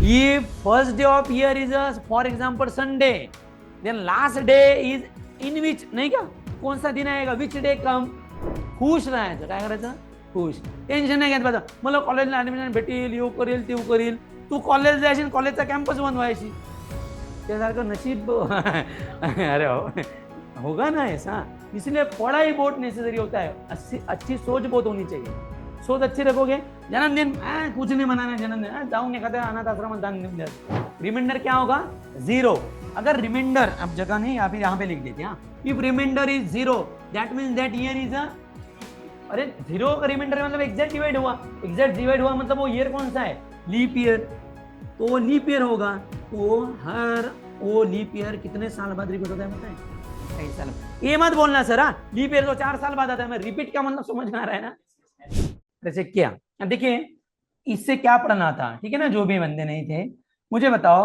If first day of year is for example Sunday, then last day is in which, नाही का, कौन सा दिन आएगा, विच डे कम. खुश राहायचं. काय करायचं, खुश. टेन्शन नाही घ्यायचं. मला कॉलेजला ऍडमिशन भेटेल, येऊ करेल तेऊ करेल. तू कॉलेज जायची, कॉलेजचा कॅम्पस बंद व्हायची. त्यासारखं नशीब. अरे होगा ना ऐसा. इसलिए पढ़ाई बहुत नेसेसरी होता है. अच्छी सोच बहुत होनी चाहिए. सोच अच्छी रखोगे. जन्मदिन कुछ नहीं मनाना, जन्मदिन जाऊंगे कहते अनाथ आश्रम में दान दे. रिमाइंडर क्या होगा, 0. अगर रिमाइंडर, अब जगह नहीं या फिर यहाँ पे लिख देते हैं. If remainder is 0, that means that year is अरे 0 का रिमाइंडर मतलब एग्जैक्ट डिवाइड हुआ. एग्जैक्ट डिवाइड हुआ मतलब वो ईयर कौन सा है, लीप ईयर. तो वो लीप ईयर होगा. तो हर वो लीप ईयर कितने साल बाद रिपीट होता है पता है, 23 साल. ये मत बोलना सर, लीप ईयर तो 4 साल बाद आता है. मैं रिपीट का मतलब समझ में आ रहा है ना. जैसे क्या, देखिए इससे क्या पढ़ना था, ठीक है ना. जो भी बंदे नहीं थे मुझे बताओ,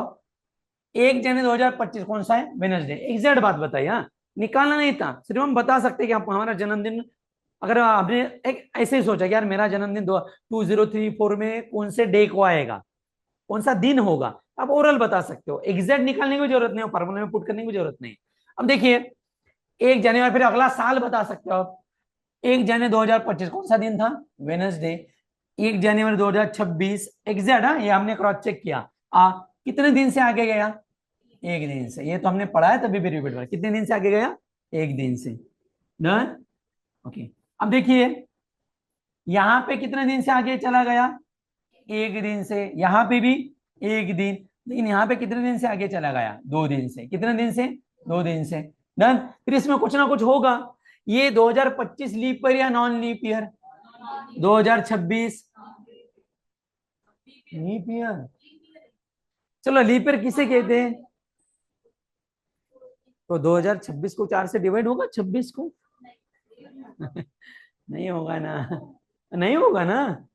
1 जनवरी 2025 कौन सा है, वेडनेसडे. एग्जैक्ट बात बताइए. हाँ, निकालना नहीं था, सिर्फ हम बता सकते कि आप हमारा जन्मदिन, अगर आपने एक ऐसे ही सोचा कि यार मेरा जन्मदिन 2034 में कौन से डे को आएगा, कौन सा दिन होगा, आप ओरल बता सकते हो. एग्जैक्ट निकालने की जरूरत नहीं, फॉर्मूले में पुट करने की जरूरत नहीं. अब देखिए 1 जनवरी, फिर अगला साल बता सकते हो आप. 1 जनवरी 2025 कौन सा दिन था, वेडनेसडे. 1 जनवरी 2026 एग्जैक्ट. हाँ, ये हमने क्रॉस चेक किया. कितने दिन से आगे गया, 1 दिन से. ये तो हमने पढ़ा है, तभी भी रिपीट कर. कितने दिन से आगे गया, 1 दिन से. डन. ओके. अब देखिए यहां पे कितने दिन से आगे चला गया, 1 दिन से. यहां पे भी 1 दिन. लेकिन यहाँ पे कितने दिन से आगे चला गया, 2 दिन से. कितने दिन से, 2 दिन से. डन. फिर इसमें कुछ ना कुछ होगा. ये 2025 लीप ईयर या non leap year, 2026 leap year. चलो लीप ईयर किसे कहते हैं, तो 2026 को 4 से डिवाइड होगा, 26 को. नहीं होगा ना, नहीं होगा ना.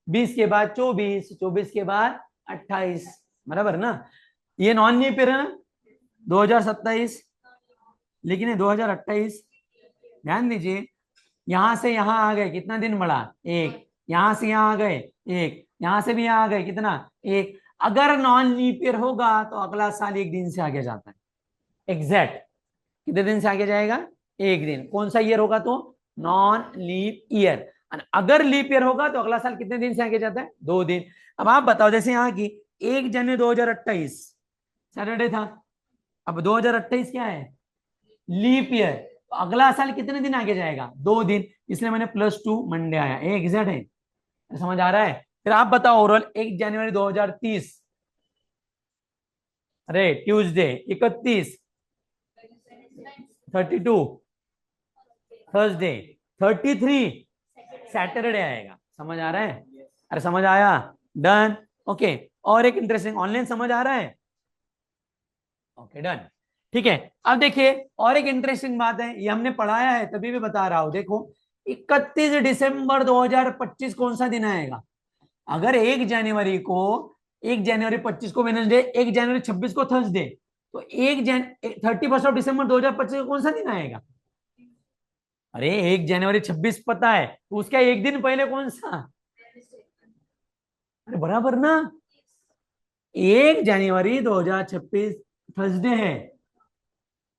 20 के बाद 24, 24 के बाद 28, बराबर ना. ये नॉन लीप ईयर है ना, 2027. लेकिन ये 2028. ध्यान दीजिए, यहां से यहां आ गए, कितना दिन बढ़ा, 1. यहां से यहां आ गए 1. यहां से भी यहां आ गए, कितना, 1. अगर नॉन लीप ईयर होगा तो अगला साल 1 दिन से आगे जाता है. एग्जैक्ट कितने दिन से आगे जाएगा, 1 दिन. कौन सा ईयर होगा, तो नॉन लीप ईयर. अगर लीप ईयर होगा तो अगला साल कितने दिन से आगे जाता है, 2 दिन. अब आप बताओ, जैसे यहाँ की 1 जनवरी 2028 सैटरडे था. अब 2028 क्या है, लीप ईयर. तो अगला साल कितने दिन आगे जाएगा, 2 दिन. इसलिए मैंने +2 मंडे आया. एग्जैक्ट है, समझ आ रहा है. फिर आप बताओ ओवरऑल, 1 जनवरी 2030 अरे ट्यूसडे, 31 32 थर्सडे, 33 सैटरडे आएगा. समझ आ रहा है, अरे समझ आया. डन. ओके. और एक इंटरेस्टिंग, ऑनलाइन समझ आ रहा है. Okay done. ठीक है. अब देखिए और एक इंटरेस्टिंग बात है, ये हमने पढ़ाया है तभी भी बता रहा हूं. देखो 31 दिसंबर 2025 कौन सा दिन आएगा. अगर 1 जनवरी को, 1 जनवरी 25 को वेडनेसडे, 1 जनवरी 26 को थर्सडे, तो 31 ऑफ दिसंबर 2025 को कौन सा दिन आएगा. अरे 1 जनवरी 26 पता है, तो उसका 1 दिन पहले कौन सा, अरे बराबर ना. 1 जनवरी 2026 थर्सडे है.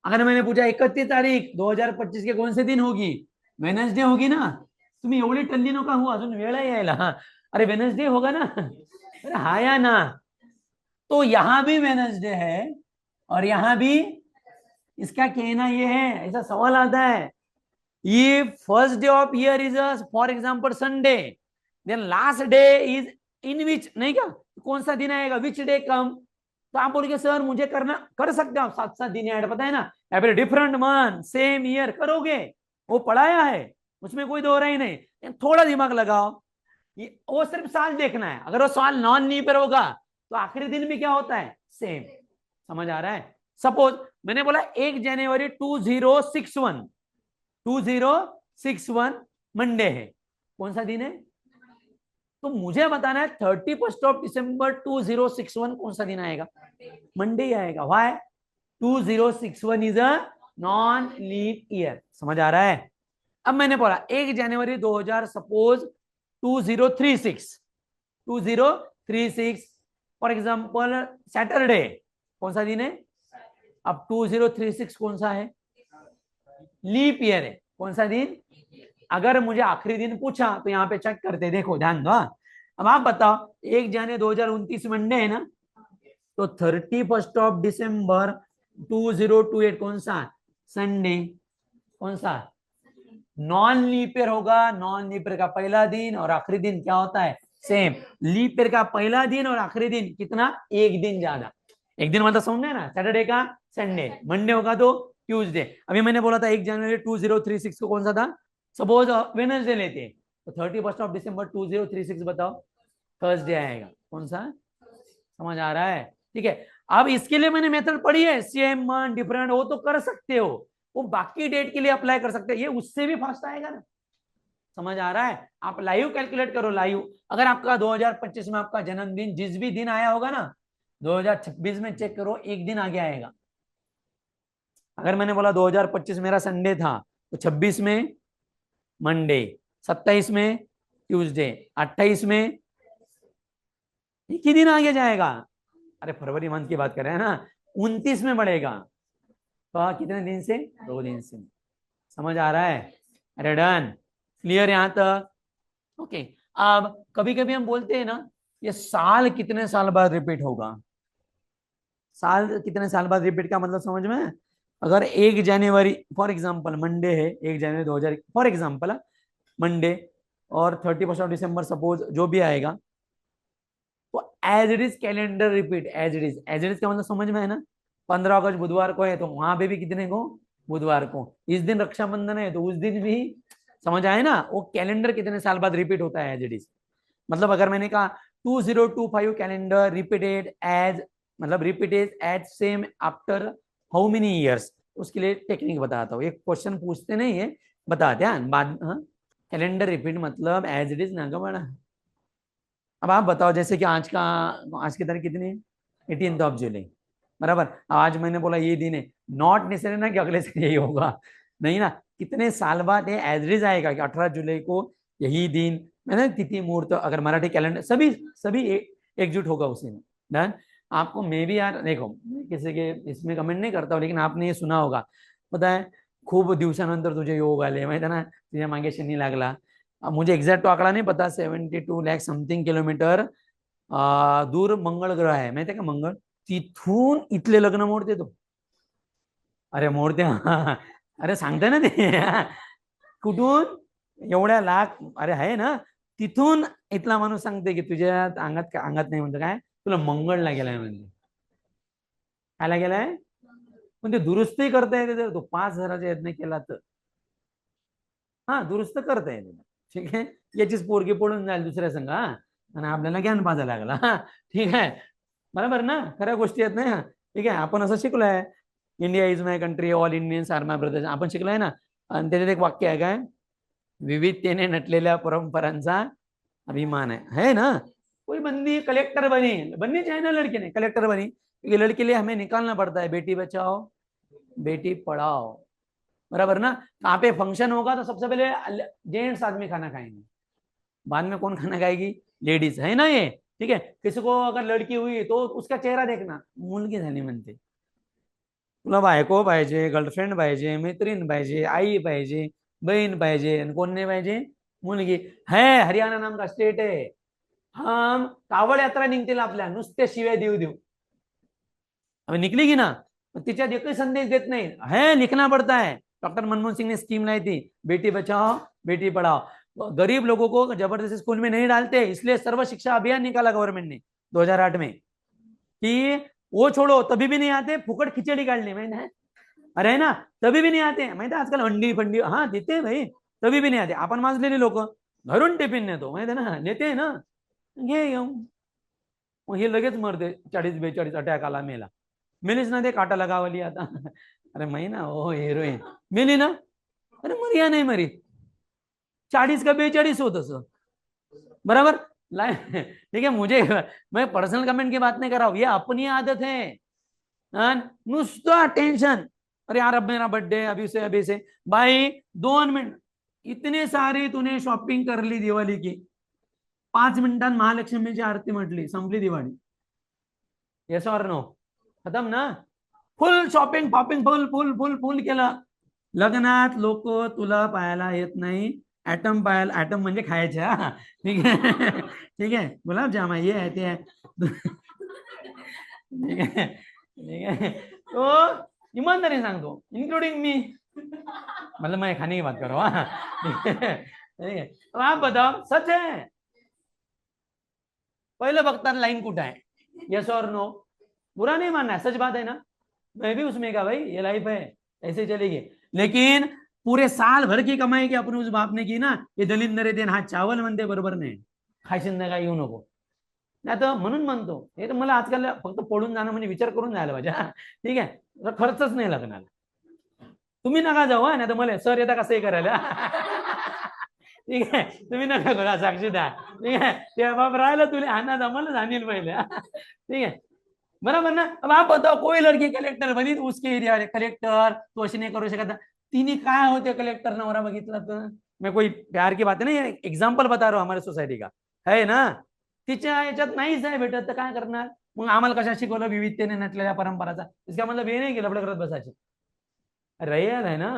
अगर मैंने पूछा 31 तारीख 2025 के कौन से दिन होगी, वेडनेसडे होगी ना. तुम्ही एवढे टल्ली नका हो, अजून वेळ आहे यायला. अरे वेडनेसडे होगा ना. अरे हा या ना. तो यहां भी वेडनेसडे है और यहां भी. इसका कहना ये है, ऐसा सवाल आता है, ये first day of year is for example Sunday, then last day is in which, नहीं क्या, कौन सा दिन आएगा, विच डे कम. तो आप बोलोगे सर मुझे करना, कर सकते हो आप, 7-7 दिन ऐड, पता है ना. Every different month same year करोगे, वो पढ़ाया है, उसमें कोई दो राय नहीं. थोड़ा दिमाग लगाओ, वो सिर्फ साल देखना है. अगर वो साल नॉन लीप ईयर होगा तो आखिरी दिन भी क्या होता है, सेम. समझ आ रहा है. सपोज मैंने बोला 1 जनवरी 2061 मंडे है, कौन सा दिन है, तो मुझे बताना है 31 ऑफ दिसंबर 2061 कौन सा दिन आएगा, मंडे ही आएगा. Why, 2061 is a non leap year. समझ आ रहा है. अब मैंने बोला 1 जनवरी 2000 सपोज 2036 फॉर एग्जाम्पल सैटरडे कौन सा दिन है? अब 2036 कौन सा है? लीप ईयर है। कौन सा दिन? अगर मुझे आखिरी दिन पूछा तो यहाँ पे चेक करते, देखो ध्यान दो। अब आप बताओ 1 जनवरी 2029 मंडे है ना, तो 31 डिसम्बर 2028 कौन सा? संडे। कौन सा? नॉन लीप ईयर होगा। नॉन लीप ईयर का पहला दिन और आखिरी दिन क्या होता है? सेम। लीप ईयर का पहला दिन और आखिरी दिन कितना? एक दिन ज्यादा। एक दिन मतलब समझे ना, सैटरडे का संडे, मंडे होगा तो ट्यूसडे। अभी मैंने बोला था 1 जनवरी 2036 को कौन सा था? सपोज वेडनेसडे लेते, तो 31 डिसम्बर 2036 बताओ, थर्सडे आएगा। कौन सा? समझ आ रहा है? ठीक है। अब इसके लिए मैंने मेथड पढ़ी है, सेम मंथ डिफरेंट, वो तो कर सकते हो, वो बाकी डेट के लिए अप्लाई कर सकते हैं, ये उससे भी फास्ट आएगा ना। समझ आ रहा है? आप लाइव कैलकुलेट करो, लाइव। अगर आपका 2025 में आपका जन्मदिन जिस भी दिन आया होगा ना, 2026 में चेक करो एक दिन आगे आएगा। अगर मैंने बोला 2025 मेरा संडे था, तो 26 में मंडे, 27 में ट्यूसडे, 28 में एक ही दिन आगे जाएगा। अरे फरवरी मंथ की बात कर रहे हैं ना, 29 में बढ़ेगा। तो कितने दिन से? 2 दिन से। समझ आ रहा है? अरे डन, क्लियर यहां तक? ओके। अब कभी कभी हम बोलते हैं ना, ये साल कितने साल बाद रिपीट होगा? साल कितने साल बाद रिपीट का मतलब समझ में? अगर 1 जनवरी फॉर एग्जांपल मंडे है, 1 जनवरी 2000 फॉर एग्जांपल मंडे, और 31 डिसम्बर सपोज जो भी आएगा, तो as it is calendar repeat, as it is. As it is का मतलब समझ में है ना? 15 अगस्त बुधवार को है, तो वहां पे भी कितने को? बुधवार को। इस दिन रक्षाबंधन है, तो उस दिन भी। समझ आए ना? वो कैलेंडर कितने साल बाद रिपीट होता है, एज इट इज। मतलब अगर मैंने कहा 2025 कैलेंडर रिपीटेड एज, मतलब repeated as same after how many years, उसके लिए टेक्निक बताता हूँ। एक क्वेश्चन पूछते नहीं है, बताते हैं बाद। हाँ, कैलेंडर रिपीट मतलब एज इट इज ना बड़ा। अब आप बताओ, जैसे कि आज की तारीख कितनी है? 18 जुलाई, बराबर। आज मैंने बोला ये दिन है, नॉट नेसेसरी ना कि अगले से यही होगा, नहीं ना। कितने साल बाद ये एज इट इज आएगा कि 18 जुलाई को यही दिन, मैंने तिथि मुहूर्त, अगर मराठी कैलेंडर सभी सभी एकजुट होगा उसी में। डन। आपको मे भी यार देखो, किसी के इसमें कमेंट नहीं करता हूँ, लेकिन आपने ये सुना होगा, पता है, खूप दिवसानंतर तुझे योग आले, माहिती आहे ना, तुझ्या मागे शनी लागला। मुझे एग्जैक्ट तो आंकड़ा नहीं पता, 72 लाख समथिंग किलोमीटर दूर मंगळ ग्रह आहे, माहिती आहे का मंगळ? तिथून इथले लग्न मोडते तो. अरे मोडते अरे सांगते ना ते कुठून एवढ्या लाख, अरे आहे ना, तिथून इथला माणूस सांगते की तुझ्या अंगात अंगात नाही, म्हणतो काय तुला मंगळला गेलाय, म्हणजे कायला गेलाय? पण ते दुरुस्तही करता येते जर तो 5,000चा यत्न केला तर. हा, दुरुस्त करता येते. ठीक आहे, याचीच पोरगी पळून जाईल दुसऱ्या संघ, आणि आपल्याला ज्ञान पाजा लागला. ठीक आहे, बरोबर ना? खऱ्या गोष्टी आहेत ना. ठीक आहे, आपण असं शिकलोय, India is my country, all Indians are my brothers, आपण शिकलोय ना. आणि त्याच्यात एक वाक्य आहे काय? विविधतेने नटलेल्या परंपरांचा अभिमान है ना? कोई बंदी कलेक्टर बननी चाहिए ना लड़की ने, कलेक्टर बनी, क्योंकि लड़के लिए हमें निकालना पड़ता है, बेटी बचाओ बेटी पढ़ाओ, बराबर ना? कहाँ पे फंक्शन होगा तो सबसे पहले जेंट्स आदमी खाना खाएंगे, बाद में कौन खाना खाएगी? लेडीज, है ना ये? ठीक है, किसी को अगर लड़की हुई तो उसका चेहरा देखना, मुलगी झाली म्हणते, तुला बायको पाहिजे, गर्लफ्रेंड पाहिजे, मैत्रीण पाहिजे, आई पाहिजे, बहीण पाहिजे, आणि कोण नाही पाहिजे? मुलगी. है हरियाणा नाम का स्टेट है, हम कावड यात्रा निघतील आपल्या, नुसते शिव्या देऊ देऊ. अभी निकलेगी ना, तिच्यात एकही संदेश देत नाही है, लिखना पड़ता है. डॉक्टर मनमोहन सिंह ने स्कीम लाई थी, बेटी बचाओ बेटी पढ़ाओ. गरीब लोगों को जबरदस्ती स्कूल में नहीं डालते, इसलिए सर्व शिक्षा अभियान निकाला गवर्नमेंट ने 2008 में, कि वो छोड़ो तभी भी नहीं आते, फुकट खिचड़ी काढली, माहिती है? अरे है ना, तभी भी नहीं आते, माहिती है? आजकाल अंडी फंडी हाँ देते हैं भाई, तभी भी नहीं आते. आपण माजलेली लोक घरून टिफिन नेतो, माहिती आहे ना, नेते ना, घे येऊ. मग हे लगेच मरते, 40-42 अटॅक आला, मेला. मेलीच ना, ते काटा लगावली आता. अरे महिना हो हिरोईन मेली ना, अरे मरी या नहीं मरी, 40 का 42 हो तसं, बराबर. ठीक है, मुझे मैं पर्सनल कमेंट की बात नहीं कर रहा हूं, ये अपनी आदत है. नुसता टेंशन, अरे यार अब मेरा बर्थडे, अभी से भाई 2 मिनट, इतने सारी तूने शॉपिंग कर ली दिवाळी की, 5 मिनिटात महालक्ष्मीची आरती म्हटली, संपली दिवाळी. येस और नो? खतम ना? फुल शॉपिंग फॉपिंग फुल फुल फुल फुल केलं. लग्नात लोक तुला पाहायला येत नाही, ऍटम पाहायला, ऍटम म्हणजे खायचे, हा ठीक आहे ठीक आहे, गुलाबजाम आहे, ये आहे ते आहे ठीक आहे ठीक आहे. तो ईमानदारी सांगतो, इंक्लूडिंग मी, मतलब मैं खाने की बात कर रहा हूँ ठीक है. अब आप बताओ, सच है? पहले बघतात लाइन कुठं आहे, यस और नो? बुरा नहीं मानना है, सच बात है ना. मैं भी उसमें का भाई, ये लाइफ है, ऐसे चलेगी. लेकिन पुरे साल भर की कमाई की आपण उस बापने की ना, हे दलिंदर देन हा चावल म्हणते, बरोबर नाही. खायशील काय येऊ नको. नाही तर म्हणून म्हणतो, हे तर मला आजकाल फक्त पडून जाणं म्हणजे विचार करून जायला पाहिजे, ठीक आहे. खर्चच नाही लागणार. तुम्ही नका जाऊ, नाही तर मला सर येता कसं हे करायला ठीक आहे, तुम्ही नका करा, साक्षीदार, ठीक आहे. ते बाप राहिलं तुला आणा जमलं आणील पहिले ठीक है, बराबर ना. अब आप बताओ, कोई लड़की कलेक्टर बनी तो उसके एरिया कलेक्टर तो अशी नाही करू शकत. तिने काय होते कलेक्टर नवरा बघितला तर. मैं कोई प्यार की बात है ना, एग्जाम्पल बता रहा हूँ हमारे सोसायटी का, है ना. तिच्या याच्यात नाहीच आहे भेटत तर काय करणार. मग आम्हाला कशा शिकवलं विविधतेने नटलेल्या परंपराचा. इसका मतलब हे नाही की लफडं करत बसायचे. रियल है ना,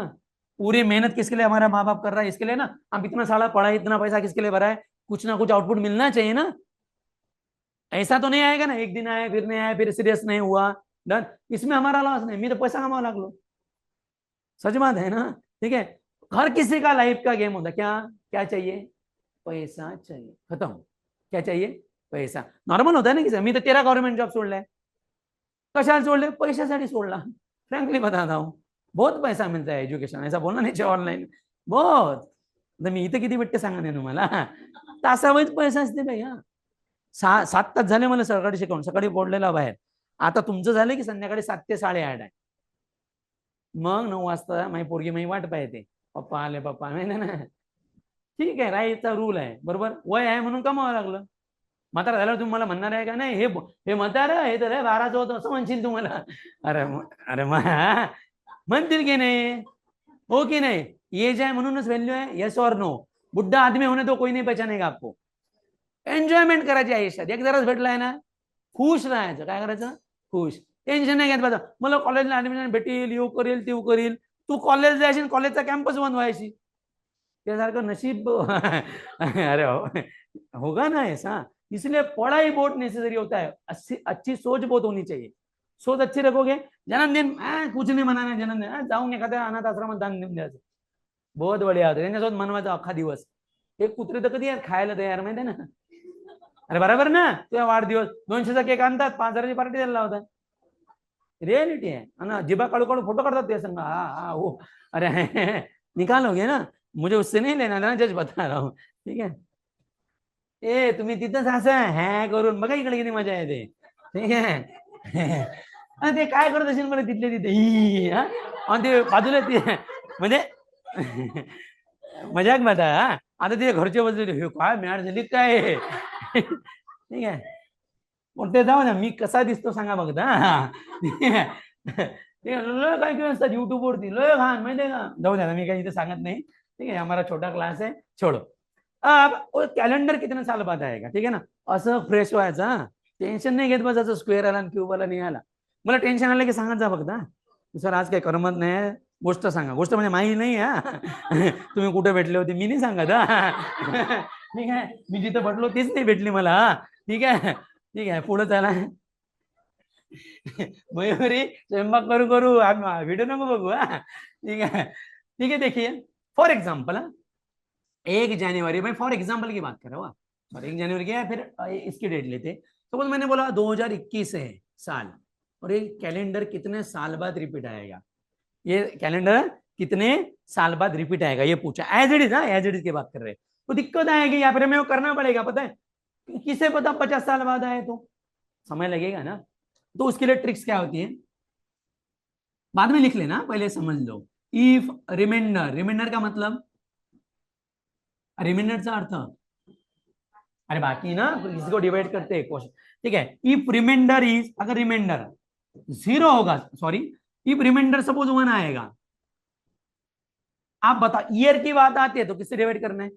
पूरी मेहनत किसके लिए हमारा माँ बाप कर रहा है, इसके लिए ना. हम इतना सारा पढ़ा, इतना पैसा किसके लिए भरा है, कुछ ना कुछ आउटपुट मिलना चाहिए ना. ऐसा तो नहीं आएगा ना, एक दिन आए फिर नहीं आए फिर सीरियस नहीं हुआ, डन. इसमें हमारा लॉस नहीं, मैं तो पैसा कमाओ लागलो. सच बात है ना, ठीक है. हर किसी का लाइफ का गेम होता, क्या क्या चाहिए, पैसा चाहिए, खत्म. क्या चाहिए, पैसा. नॉर्मल होता है ना किसी. मी तर 13 गव्हर्नमेंट जॉब सोडलाय. कशाला सोडले, पैशासाठी सोडला. फ्रँकली बताता हूँ, बहुत पैसा मिलता है एजुकेशन, ऐसा बोलना नहीं चाहिए ऑनलाइन, बहुत. मी इथं किती भेटते सांगा नाही तुम्हाला, तासावरच पैसा असते भाई. हा 7 तास झाले मला सकाळी शिकवून, सकाळी बोललेला बाहेर. आता तुमचं झालं की संध्याकाळी 7 ते 8:30 आहे. मग 9 वाजता माझी पोरगी माझी वाट पाहते, पप्पा आले पप्पा, नाही ना. ठीक आहे, राईटचा रूल आहे, बरोबर. वय आहे म्हणून कमावं लागलं. म्हातारा झाल्यावर तुम्ही मला म्हणणार आहे का नाही, हे म्हातारा हे तर 12चं होतं असं म्हणशील तुम्हाला. अरे अरे म्हणतील की नाही, हो की नाही. एज आहे म्हणूनच व्हॅल्यू आहे, येस और नो? बुड्ढा आदमी होणे तो कोई नाही पहचानेगा आपको. एन्जॉयमेंट करायची आयुष्यात, एक जराच भेटलाय ना, खुश राहायचं. काय करायचं, खुश. टेन्शन नाही घेत पाहिजे. मला कॉलेजला ऍडमिशन भेटेल, येऊ करेल तेऊ करेल. तू कॉलेज जायची, कॉलेजचा कॅम्पस बंद व्हायची, त्यासारखं नशीब अरे होगा ना ऐसा. इसलिए पढ़ाई बहुत नेसेसरी होता है, अच्छी सोच बहुत होनी चाहिए. सोच अच्छी रखोगे, जन्मदिन कुछ नहीं मनाना, जन्मदिन जाऊन एखाद्या अनाथ आश्रमात दान देऊन द्यायचं, बहुत बढिया होतं. त्यांच्यासोबत मनवायचा अख्खा दिवस. एक कुत्रे तर कधी खायला तयार, माहिती आहे ना. अरे बरोबर ना, तुझा वाढदिवस 200चा केक आणतात, 5,000ची पार्टी द्यायला लावतात. रियलिटी है ना. जिबा काढू काढू फोटो काढतात ते संग, हा हो. अरे निकालोगे ना, मुझे उससे नहीं लेना ना, जज बता रहा हूँ, ठीक है. ए तुम्ही तिथंच असं हॅ करून बघा इकडे किती मजा येते, ठीक आहे. ते काय करत असेल मला तिथले तिथे, आणि ते बाजूला ते म्हणजे मजाक बता. आता ते घरचे बसले, हे काय मॅड झाली काय ठीक आहे. मग ते जाऊ ना, मी कसा दिसतो सांगा बघता. लय काय काय असतात युट्यूबवरती, लय घाण माहितीये का. जाऊ द्या, मी काही इथे सांगत नाही, ठीक आहे. हमारा छोटा क्लास है, छोड़ो. अब कॅलेंडर कितना साल बाद आएगा, ठीक है ना. असं फ्रेश व्हायचं, टेन्शन नाही घेत बसायचं. स्क्वेअर आला आणि क्यूब आला नाही आला. मला टेन्शन आलं की सांगत जा बघता, सर आज काही करमत नाही, गोष्ट सांगा. गोष्ट म्हणजे माही नाही, तुम्ही कुठे भेटले होते मी नाही सांगत, ठीक आहे. मी जिथं भेटलो तीच नाही भेटली मला, ठीक आहे. ठीक आहे, पुढे चला. मयुरी स्वयंपाक करू करू व्हिडिओ नको बघू, ठीक है. ठीक है, देखिए फॉर एग्जाम्पल 1 जनवरी में, फॉर एग्जाम्पल की बात कर रहा हूँ. और 1 जनवरी क्या है, फिर इसकी डेट लेते. सपोज मैंने बोला 2021 है साल, और ये कैलेंडर कितने साल बाद रिपीट आएगा, ये कैलेंडर कितने साल बाद रिपीट आएगा, ये पूछा. As it is, as it is की बात कर रहे हैं. तो दिक्कत आएगी यहाँ पर, हमें वो करना पड़ेगा. पता है किसे पता 50 साल बाद आए तो समय लगेगा ना. तो उसके लिए ट्रिक्स क्या होती है, बाद में लिख लेना, पहले समझ लो. इफ रिमाइंडर, रिमाइंडर का मतलब, रिमाइंडरचा अर्थ, अरे बाकी ना इसको डिवाइड करते हैं क्वेश्चन, ठीक है. इफ रिमाइंडर इज, अगर रिमाइंडर 0 होगा, सॉरी, इफ रिमाइंडर सपोज 1 आएगा, आप बता, ईयर की बात आती है तो किससे डिवाइड करना है,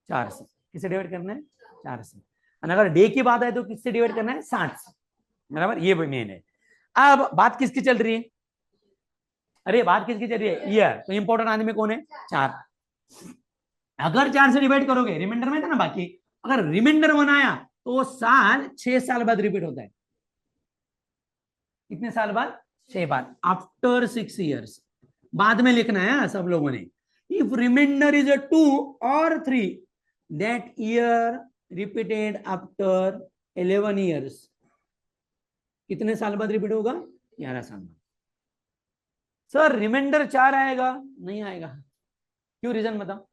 4 से. किससे डिवाइड करना है, 4 से. और अगर डे की बात है तो किससे डिवाइड करना है, 60 से. बराबर, ये मेन है। अब बात किसकी चल रही है? अरे बात किसकी चल रही है? ईयर। तो इंपॉर्टेंट आदमी कौन है? 4। अगर 4 से डिवाइड करोगे, रिमाइंडर में था ना बाकी, अगर रिमाइंडर बनाया तो साल 6 साल बाद रिपीट होता है। कितने साल बाद? 6 बाद, आफ्टर 6 ईयर्स। बाद में लिखना है सब लोगों ने। इफ रिमाइंडर इज अ 2 और 3, that year repeated after 11 years. कितने साल बाद रिपीट होगा? 11 साल बाद। सर रिमाइंडर 4 आएगा? नहीं आएगा। क्यों? रीजन बताओ।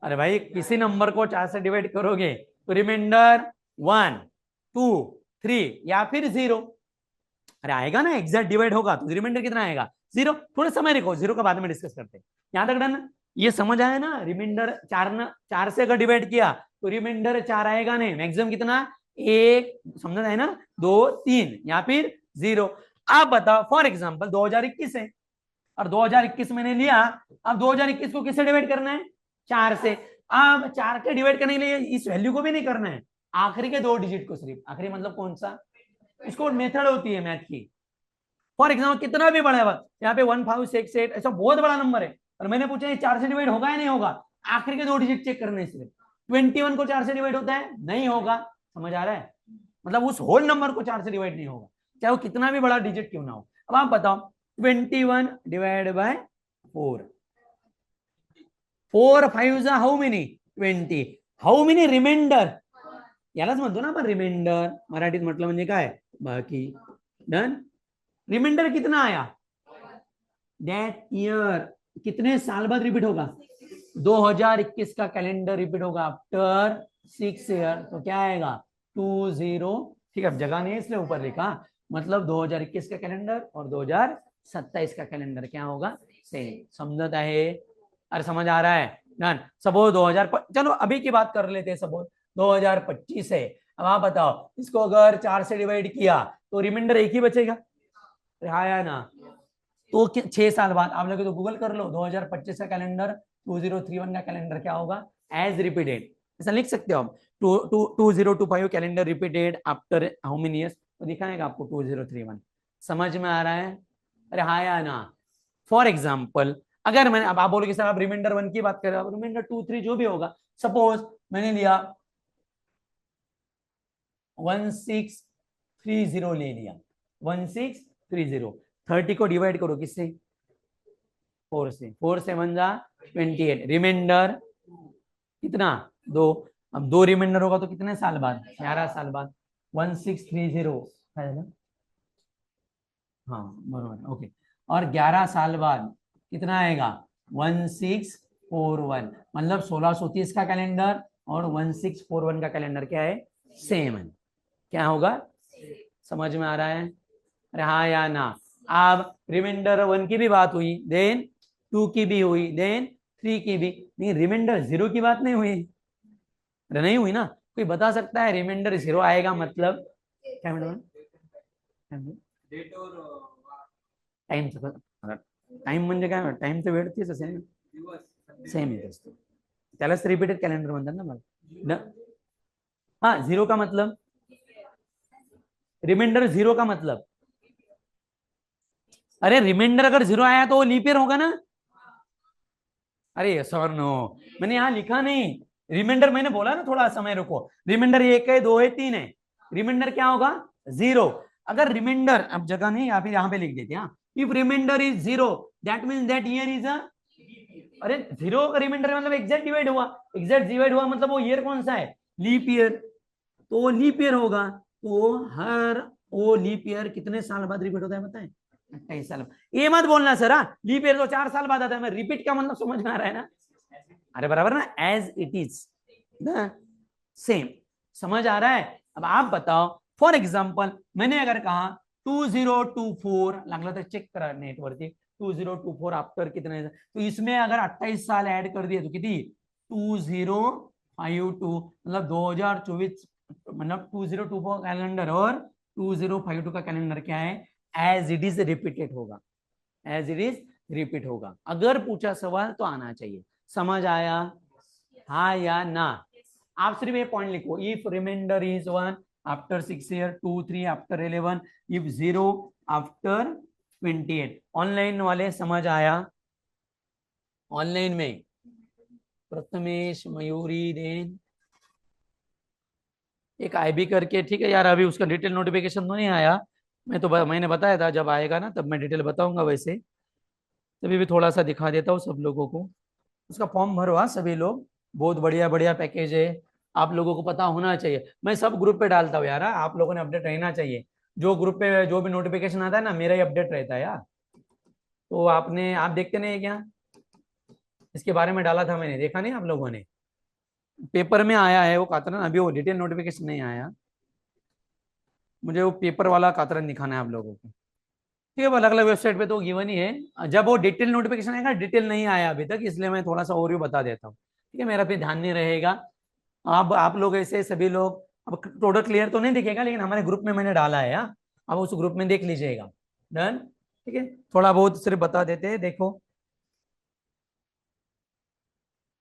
अरे भाई किसी नंबर को 4 से डिवाइड करोगे तो रिमाइंडर 1, 2, 3 या फिर 0। अरे आएगा ना, एग्जैक्ट डिवाइड होगा तो रिमाइंडर कितना आएगा? 0। थोड़ा समय रखो, 0 का बाद में डिस्कस करते हैं। यहां तक डन? ये समझ आया ना? रिमाइंडर 4 से अगर डिवाइड किया तो रिमाइंडर 4 आएगा नहीं, मैक्सिमम कितना? 1। समझ है ना? 2, 3 या फिर 0। आप बताओ, फॉर एग्जाम्पल 2021 है और 2021 मैंने लिया। अब 2021 को किससे डिवाइड करना है? 4 से। अब 4 के डिवाइड करने के लिए इस वैल्यू को भी नहीं करना है, आखिरी के 2 डिजिट को सिर्फ। आखिरी मतलब कौन सा? इसको मेथड होती है मैथ की। फॉर एग्जाम्पल कितना भी बड़ा है, यहाँ पे 1568 ऐसा बहुत बड़ा नंबर है और मैंने पूछा ये 4 से डिवाइड होगा या नहीं होगा, आखिर के 2 डिजिट चेक करने सिर्फ। 21 को 4 से डिवाइड होता है? नहीं होगा। समझ आ रहा है? मतलब उस होल नंबर को 4 से डिवाइड नहीं होगा, चाहे वो कितना भी बड़ा डिजिट क्यों ना हो। अब आप बताओ 21 divide by 4, 4 5 how many? 20. How many remainder? यालाच म्हणतो ना आपण रिमाइंडर, मराठीत म्हटलं म्हणजे काय? बाकी. डन? रिमाइंडर कितना आया? दैट ईयर कितने साल बाद रिपीट होगा? 2021 का कैलेंडर रिपीट होगा आफ्टर 6 ईयर। तो क्या आएगा? 20। ठीक है, जगह नहीं है इसलिए ऊपर लिखा। मतलब 2021 का कैलेंडर और 2027 का कैलेंडर क्या होगा? सेम। समझता है? अरे समझ आ रहा है? डन। सपोज 2000, चलो अभी की बात कर लेते हैं। सपोज 2025 है। अब आप बताओ इसको अगर 4 से डिवाइड किया तो रिमाइंडर 1 ही बचेगा। आया ना? तो 6 साल बाद आप लोग तो गूगल कर लो 2025 का कैलेंडर, 2031 का कैलेंडर क्या होगा? As repeated. ऐसा लिख सकते हो हम। 2025 calendar repeated after how many years, तो दिखाएगा आपको 2031। समझ में आ रहा है? अरे हाँ या ना? फॉर एग्जाम्पल अगर मैंने, अब आप बोलोगे सर आप रिमाइंडर 1 की बात कर रहे हो, रिमाइंडर 2, 3 जो भी होगा। सपोज मैंने लिया 1630 ले लिया, 1630। 30 को डिवाइड करो किससे? 4 से। 4 से 1 जा 28। रिमाइंडर कितना? 2। अब 2 रिमाइंडर होगा तो कितने साल बाद? 11 साल बाद। 1630 हाँ बराबर, ओके। और 11 साल बाद कितना आएगा? 1641। मतलब 1630 का कैलेंडर और 1641 का कैलेंडर क्या है? सेम है। क्या होगा? समझ में आ रहा है? अरे हाँ या ना? अब रिमाइंडर 1 की भी बात हुई, देन 2 की भी हुई, देन 3 की भी। नहीं, रिमाइंडर 0 की बात नहीं हुई। अरे नहीं हुई ना? कोई बता सकता है रिमाइंडर 0 आएगा मतलब क्या? मतलब टाइम टाइम म्हणजे काय? टाइमचं वेळ तेच असेल, सेम येत असतो, त्यालाच रिपीटेड कॅलेंडर म्हणतात ना मला। हाँ 0 का मतलब, रिमाइंडर 0 का मतलब, अरे रिमाइंडर अगर 0 आया तो लीप ईयर होगा ना? अरे सर नो, मैंने यहां लिखा नहीं। रिमाइंडर मैंने बोला ना, थोड़ा समय रुको। रिमाइंडर 1 है, 2 है, 3 है। रिमाइंडर क्या होगा? 0। अगर रिमाइंडर, अब जगह नहीं या फिर यहां पे लिख देते हैं, if remainder is 0 that means that year is a, अरे 0 का रिमाइंडर मतलब एग्जैक्ट डिवाइड हुआ। एग्जैक्ट डिवाइड हुआ मतलब वो ईयर कौन सा है? Leap year. तो लीप ईयर होगा तो हर वो लीप ईयर कितने साल बाद रिपीट होता है बताएं? 28 साल। ये मत बोलना सर, लीप ईयर तो 4 साल बाद आता है। मैं रिपीट का मतलब समझ में आ रहा है ना? अरे बराबर ना, एज इट इज ना, सेम। समझ आ रहा है? अब आप बताओ, फॉर एग्जाम्पल मैंने अगर कहा 2024, लागला तर चेक करा नेटवरती, 2024 आफ्टर कितने, तो इसमें अगर 28 साल ऐड कर दिए तो किती? 2052, मतलब 2024, मतलब 2024 कैलेंडर और 2052 का कैलेंडर क्या है? एज इट इज रिपीटेड होगा। एज इट इज रिपीट होगा। अगर पूछा सवाल तो आना चाहिए। समझ आया? हाँ या ना? आप सिर्फ ये पॉइंट लिखो, if remainder is 1 after 6 year, 2 3 after 11, if 0 after 28। Online वाले समझ आया? ऑनलाइन में प्रथमेश, मयूरी, देन एक आईबी करके, ठीक है यार, अभी उसका डिटेल नोटिफिकेशन तो नहीं आया। मैंने बताया था जब आएगा ना तब मैं डिटेल बताऊंगा। वैसे तभी भी थोड़ा सा दिखा देता हूँ सब लोगों को। उसका फॉर्म भरवा सभी लोग, बहुत बढ़िया बढ़िया पैकेज है। आप लोगों को पता होना चाहिए, मैं सब ग्रुप पे डालता हूँ यार, आप लोगों ने अपडेट रहना चाहिए। जो ग्रुप पे जो भी नोटिफिकेशन आता है ना, मेरा ही अपडेट रहता है यार। तो आप देखते नहीं क्या? इसके बारे में डाला था मैंने, देखा नहीं आप लोगों ने? पेपर में आया है वो कातरन, अभी वो डिटेल नोटिफिकेशन नहीं आया। मुझे वो पेपर वाला कातरन दिखाना है आप लोगों को। ठीक है, वो अलग अलग वेबसाइट पे तो गिवन ही है। जब वो डिटेल नोटिफिकेशन आएगा, डिटेल नहीं आया अभी तक, इसलिए मैं थोड़ा सा ओवरव्यू बता देता हूँ। ठीक है, मेरा फिर ध्यान नहीं रहेगा। अब आप लोग ऐसे सभी लोग, अब टोटल क्लियर तो नहीं दिखेगा, लेकिन हमारे ग्रुप में मैंने डाला है। अब उस ग्रुप में देख लीजिएगा। डन। ठीक है, थोड़ा बहुत सिर्फ बता देते हैं, देखो।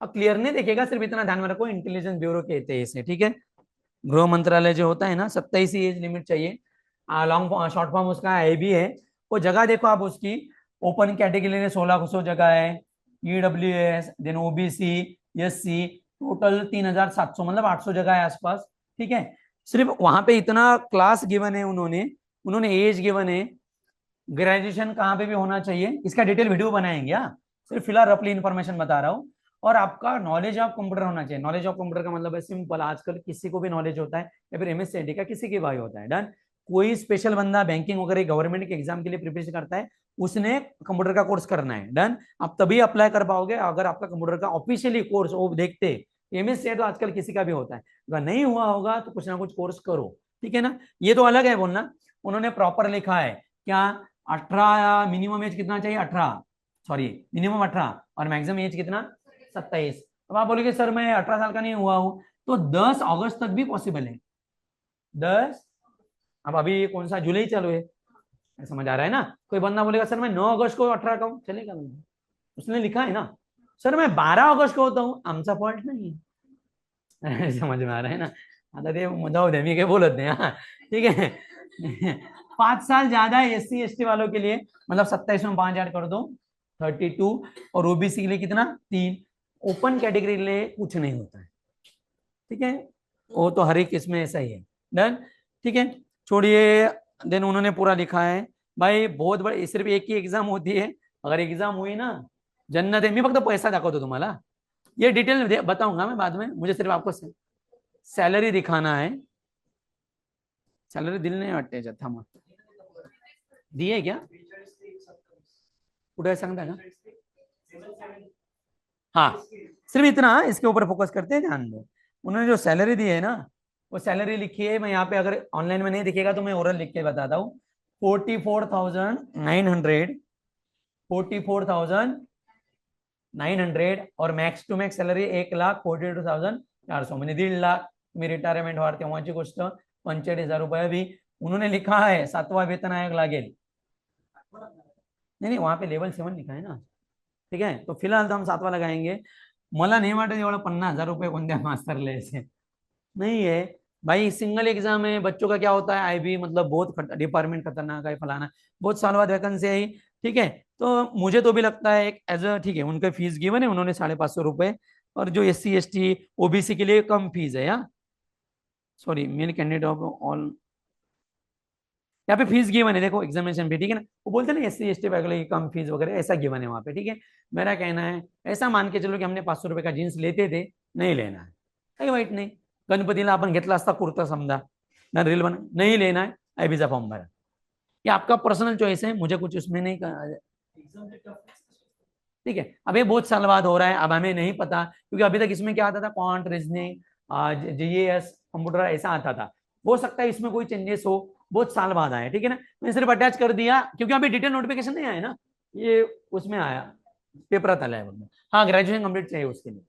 अब क्लियर नहीं दिखेगा, सिर्फ इतना ध्यान में रखो, इंटेलिजेंस ब्यूरो कहते हैं इसे। ठीक है, गृह मंत्रालय जो होता है ना, 27 ही एज लिमिट चाहिए। लॉन्ग शॉर्ट फॉर्म उसका आई भी है। वो जगह देखो आप उसकी, ओपन कैटेगरी में 1600 जगह है, EWS, then OBC, SC, total 3700, मतलब 800 जगह है आसपास। ठीक है, सिर्फ वहां पे इतना क्लास गिवन है उन्होंने, उन्होंने एज गिवन है, ग्रेजुएशन कहाँ पे भी होना चाहिए। इसका डिटेल वीडियो बनाएंगे। हाँ, सिर्फ फिलहाल रफली इंफॉर्मेशन बता रहा हूँ। और आपका नॉलेज ऑफ कंप्यूटर होना चाहिए। नॉलेज ऑफ कंप्यूटर का मतलब है सिंपल, आजकल किसी को भी नॉलेज होता है, या फिर एमएससी का किसी के भाई होता है। डन। कोई स्पेशल बंदा बैंकिंग वगैरह गवर्नमेंट के एग्जाम के लिए प्रिपरेशन करता है, उसने कंप्यूटर का कोर्स करना है। डन। आप तभी अप्लाई कर पाओगे अगर आपका कंप्यूटर का ऑफिशियली कोर्स वो देखते। एमएससी तो आजकल किसी का भी होता है, अगर नहीं हुआ होगा तो कुछ ना कुछ कोर्स करो। ठीक है ना, ये तो अलग है बोलना। उन्होंने प्रॉपर लिखा है क्या, 18, मिनिमम एज कितना चाहिए, 18, सॉरी मिनिमम 18, और मैक्सिमम एज कितना, 27। अब आप बोलोगे सर मैं 18 साल का नहीं हुआ हूं, तो 10 अगस्त तक भी पॉसिबल है। 10, अब अभी कौन सा जुलाई चालू है, समझ आ रहा है ना? कोई बंदा बोलेगा सर मैं 9 अगस्त को 18 का हूं, चलेगा नहीं, उसने लिखा है ना। सर मैं 12 अगस्त को होता हूं, आमचा फॉल्ट नहीं है। समझ में आ रहा है ना? आता ते जाऊ दे, मी काय बोलत नाही। हाँ, ठीक है। 5 साल ज्यादा है एससी एसटी वालों के लिए, मतलब 27 में 5 ऐड कर दो, 32। और ओबीसी के लिए कितना, 3। ओपन कैटेगरी के लिए कुछ नहीं होता है। ठीक है, वो तो हर एक इसमें ऐसा ही है। डन। ठीक है, छोड़िए। देन उन्होंने पूरा लिखा है भाई, बहुत बड़े, सिर्फ एक ही एग्जाम होती है। अगर एग्जाम हुई ना, जन्नत है। मी फक्त पैसा दाखवतो तुम्हाला, ये डिटेल बताऊंगा मैं बाद में। मुझे सिर्फ आपको सैलरी दिखाना है। सॅलरी दिली नाही वाटते याच्यात, थांबा, दी है क्या, कुठे आहे सांगता का? हाँ, सिर्फ इतना, इसके ऊपर फोकस करते हैं, ध्यान दो। उन्होंने जो सैलरी दी है ना, वो सैलरी लिखी है, मैं यहाँ पे, अगर ऑनलाइन में नहीं दिखेगा तो मैं ओरल लिख के बताता हूँ। 44,900, 44,900, और मैक्स टू मैक्स सॅलरी 1,42,400, म्हणजे 1,50,000। मी रिटायरमेंट व्हार तेव्हाची गोष्ट, 45,000 रुपये भी उन्होंने लिखा है। 7वां वेतन आयोग लागेल, नहीं वहां पे लेवल 7 लिखा है ना। ठीक है, तो फिलहाल तो हम 7वां लगाएंगे। मला नहीं वाटत एवढं 50,000 रुपये कोणत्या मास्तरला ऐसे नहीं है भाई। सिंगल एग्जाम है, बच्चों का क्या होता है, आईबी मतलब बहुत डिपार्टमेंट खतरनाक है, फलाना, बहुत साल बाद वैकेंसी आई। ठीक है, तो मुझे तो भी लगता है एक एज अ, ठीक है, उनके फीस गिवन है उन्होंने 550 रुपए, और जो एससी एसटी ओबीसी के लिए कम फीस है। यार sorry, male candidate of all, यहाँ पे फीस गिवन है, देखो एग्जामिनेशन भी। ठीक है ना, वो बोलते हैं ना एससी एसटी वगैरह की कम फीस वगैरह, ऐसा गिवन है वहाँ पे। ठीक है, मेरा कहना है ऐसा मान के चलो कि हमने 500 रुपये का जीन्स लेते थे, नहीं लेना है, काही वाईट नाही। गणपतीला आपण घेतला असता कुर्ता समजा, ना रील बना, नहीं लेना है, आईबीचा फॉर्म भरा। ये आपका पर्सनल चॉइस है, मुझे कुछ उसमें नहीं ठीक है, अब ये बहुत साल बाद हो रहा है, अब हमें नहीं पता, क्योंकि अभी तक इसमें क्या आता था, क्वांट, रीजनिंग, जीएस, कंप्यूटर, ऐसा आता था। हो सकता है इसमें कोई चेंजेस हो, बहुत साल बाद आए। ठीक है ना, मैंने सिर्फ अटैच कर दिया, क्योंकि अभी डिटेल नोटिफिकेशन नहीं आया ना, ये उसमें आया, पेपर तला है। हाँ, ग्रेजुएशन कंप्लीट चाहिए उसके लिए,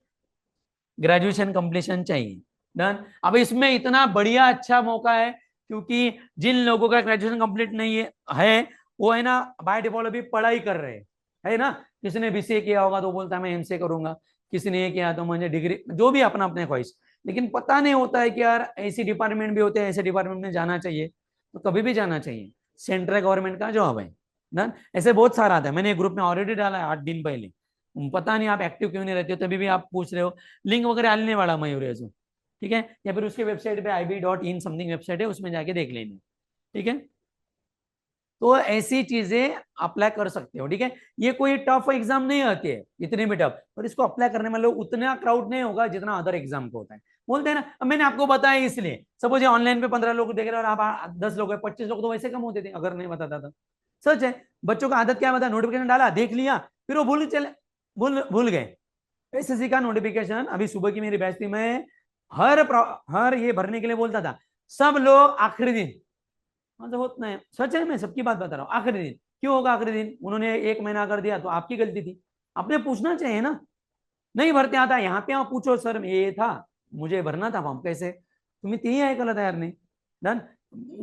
ग्रेजुएशन कंप्लीशन चाहिए। डन। अब इसमें इतना बढ़िया अच्छा मौका है, क्योंकि जिन लोगों का ग्रेजुएशन कंप्लीट नहीं है वो है ना बाय डिफॉल्ट अभी पढ़ाई कर रहे हैं, है ना। किसी ने बीसीए किया होगा तो बोलता है मैं एमसीए करूंगा, किसी ने ये किया तो मुझे डिग्री, जो भी अपना अपने ख्वाहिश। लेकिन पता नहीं होता है कि यार ऐसी डिपार्टमेंट भी होते हैं, ऐसे डिपार्टमेंट में जाना चाहिए, तो कभी भी जाना चाहिए। सेंट्रल गवर्नमेंट का जॉब है ना, ऐसे बहुत सारा आता है। मैंने एक ग्रुप में ऑलरेडी डाला है 8 दिन पहले। पता नहीं आप एक्टिव क्यों नहीं रहते हो, तभी भी आप पूछ रहे हो। लिंक वगैरह डालने वाला मयूर है, ठीक है, या फिर उसके वेबसाइट पे IB.in समथिंग वेबसाइट है, उसमें जाके देख लेंगे, ठीक है। तो ऐसी चीजें अप्लाई कर सकते हो, ठीक है। ये कोई टफ एग्जाम नहीं आती है, इतने भी टफ, और इसको अप्लाई करने में लोग उतना क्राउड नहीं होगा जितना अदर एग्जाम को होता है। बोलते हैं ना, अब मैंने आपको बताया इसलिए, सपोज ये ऑनलाइन पे 15 लोग देख रहे हैं और आप 10 लोग है, 25 लोग, तो वैसे कम होते थे अगर नहीं बताता था। सच है, बच्चों का आदत क्या बता, नोटिफिकेशन डाला, देख लिया, फिर वो भूल गए। एसएससी का नोटिफिकेशन, अभी सुबह की मेरी बैच थी, मैं हर ये भरने के लिए बोलता था, सब लोग आखिरी दिन, मतलब होता है, सच है, मैं सबकी बात बता रहा हूँ, आखिरी दिन। क्यों होगा आखिरी दिन? उन्होंने 1 महीना कर दिया तो आपकी गलती थी, आपने पूछना चाहिए ना। नहीं भरते आता, यहाँ पे आप पूछो, सर ये था, मुझे भरना था फॉर्म, कैसे? तुम्हें तीन है कल तैयार नहीं, डन।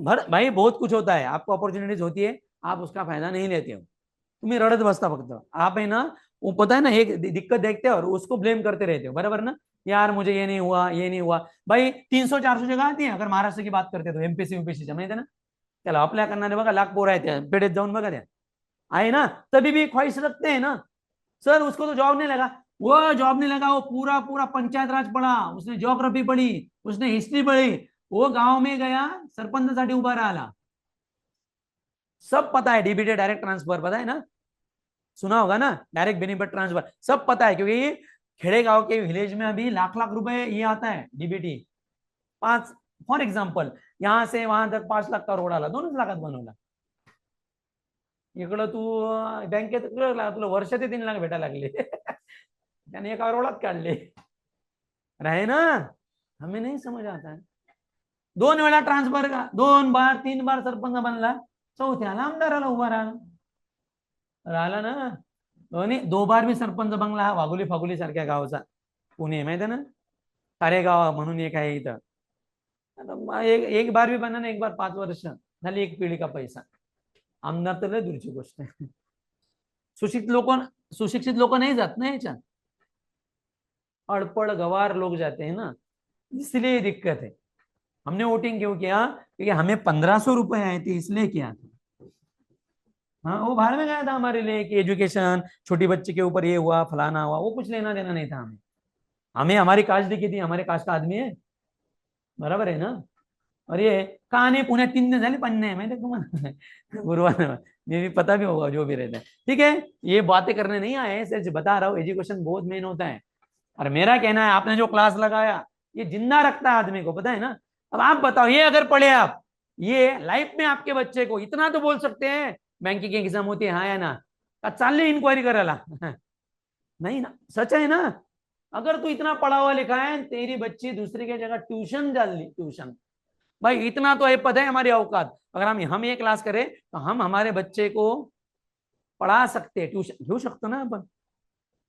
भर भाई, बहुत कुछ होता है, आपको अपॉर्चुनिटीज होती है, आप उसका फायदा नहीं लेते हो, तुम्हें रड़त बसता फक्त आप है ना। वो पता है ना, एक दिक्कत देखते हो और उसको ब्लेम करते रहते हो, बराबर ना। यार मुझे ये नहीं हुआ, ये नहीं हुआ। भाई 300-400 जगह आती है, अगर महाराष्ट्र की बात करते तो एमपीसी यूपीसी जमा ना, त्याला अप्लाय करणारे बघा लाख पोर आहेत, पेढेत जाऊन बघा त्या, आहे ना। तभी भी ख्वाहिश रखते हैं ना, सर उसको तो जॉब नहीं लगा, वो जॉब नहीं लगा, वो पूरा पूरा पंचायत राज पढ़ा, उसने ज्योग्राफी पढ़ी, उसने हिस्ट्री पढ़ी, वो गांव में गया सरपंचासाठी उभा राहिला। सब पता है, डीबीटी डायरेक्ट ट्रांसफर पता है ना, सुना होगा ना, डायरेक्ट बेनिफिट ट्रांसफर, सब पता है, क्योंकि खेड़े गांव के विलेज में अभी लाख लाख रुपए ये आता है डीबीटी। 5 फॉर एग्जाम्पल, यहां से वहां तक 5 लाख का रोड आला, 2 लाखात बनवला। इकडं तू बँकेत तुला वर्षाचे 3 लाख भेटायला लागले त्याने एका रोडात काढले, रहे ना। हमें नहीं समझ आता है, 2 वेळा ट्रान्सफर का, 2 बार 3 बार सरपंच बनला, चौथ्याला आमदाराला उभा राहिला ना। 2 बार मी सरपंच बंगला हा वाघोली फागोली सारख्या गावचा, पुणे माहिती आहे ना, कारेगाव म्हणून एक आहे इथं। एक बार भी बना ना, 1 बार 5 वर्ष झाली, एक पिढी का पैसा। आमदार तर लय दूरची गोष्ट आहे। सुशिक्षित लोक नहीं जात ना याच्यात, अड़पड़ गवार लोग जाते हैं ना, इसलिए दिक्कत है। हमने वोटिंग क्यों किया? क्योंकि हमें 1500 रुपए आए थे, इसलिए किया था। हाँ, वो बाहर में गया था हमारे लिए कि एजुकेशन, छोटी बच्चे के ऊपर ये हुआ, फलाना हुआ, वो कुछ लेना देना नहीं था हमें। हमें हमारी कास्ट दिखी थी, हमारे कास्ट का आदमी है, बराबर है ना। और ये कहानी पुणे 3 दिन झाले पन्ने माहिती है तुम्हाला गुरुवार में भी पता भी होगा जो भी रहता है, ठीक है। ये बातें करने नहीं आए, सिर्फ बता रहा हूँ, एजुकेशन बहुत मेन होता है। और मेरा कहना है, आपने जो क्लास लगाया, ये जिंदा रखता है आदमी को, पता है ना। अब आप बताओ, ये अगर पढ़े आप, ये लाइफ में आपके बच्चे को इतना तो बोल सकते हैं, बैंकिंग की एग्जाम होती है हाँ या ना, का चालले इंक्वायरी करायला नहीं ना, सच है ना। अगर तू इतना पढ़ा हुआ लिखा है, तेरी बच्ची दूसरी की जगह ट्यूशन डाल ली, ट्यूशन, भाई इतना तो है, पता है हमारी औकात, अगर हम ये क्लास करें तो हम हमारे बच्चे को पढ़ा सकते, ट्यूशन घेऊ शकतो ना आपण,